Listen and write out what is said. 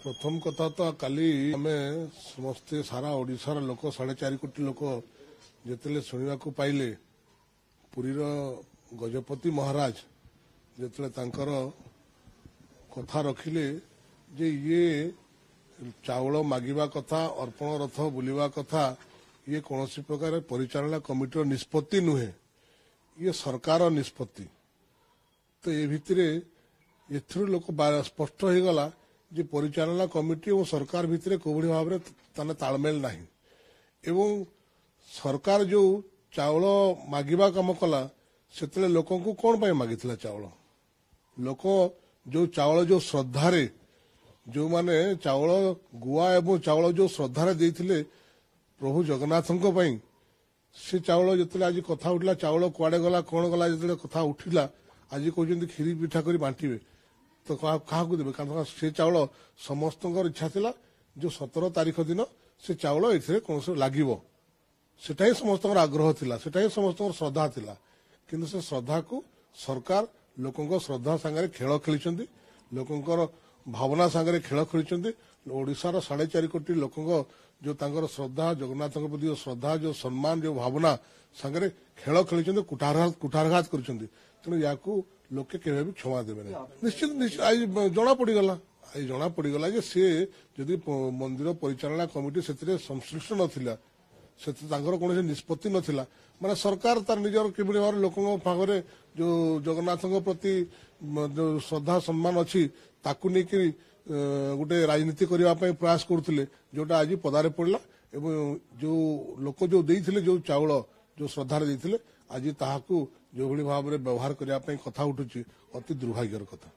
प्रथम कथा तो काली आमे समस्ते सारा ओडिशार लोक 4.5 कोटी लोक जिते शुणा पाइले पुरीर गजपति महाराज जिते कथा रखिले जे ये चाउल मागिबा कथा अर्पण रथ बुलिबा कथा ये कौन प्रकार परिचालना कमिटी निष्पत्ति नुहे ये सरकार निष्पत्ति तो ये भितर एथुर लोक स्पष्ट हो गला जे परिचालना कमिटी और सरकार भितर कोभली भाव में तालमेल नहीं एवं सरकार जो चाउल मागिबा काम कला से लोक को कौन पाई मागिथिला चाउल लोक जो चाउल जो श्रद्धारे जो माने चाउल गुआ एवं चाउल जो श्रद्धारे देथिले प्रभु जगन्नाथों पाई से चाउल जिते आज कथा उठला चाउल कुआडे गला कौन गला जिते कथा उठिला आज कहते खीरी पिठा कर बांटे तो क्या देवे कारण से चाउल समस्त इच्छा थिला जो 17 तारीख दिन से चाउल ये कौन से लगे सेटा ही समस्त आग्रह थिला सेटा ही समस्त श्रद्धा थिला किंतु से श्रद्धा को सरकार लोकों श्रद्धा सांगे खेल खेली लोकों भावना सांगे खेल खेली ओडिशार 4.5 कोटी लोकों जो तांकर श्रद्धा जगन्नाथ प्रति श्रद्धा जो सम्मान जो भावना सांगे खेल खेली कुठारघात कर तेणु या लोके केवे भी क्षमा देवे निश्चित आज जना पड़गला आज जना पड़गला जे सी जदि मंदिर परिचालना कमिटी से संश्लिष्ट नाला से कौन निष्पत्ति नाला माने सरकार तार निजर कि भाव लोकों भागरे जो जगन्नाथ प्रति जो श्रद्धा सम्मान अच्छी ताकू नहीं गोटे राजनीति करने प्रयास करते जोटा आज पदारे पड़ा एवं जो लोक जो देते जो चाउल जो श्रद्धार देते आज ताहाकू जो भाव में व्यवहार करने कथा उठुची अति दुर्भाग्यर कथा।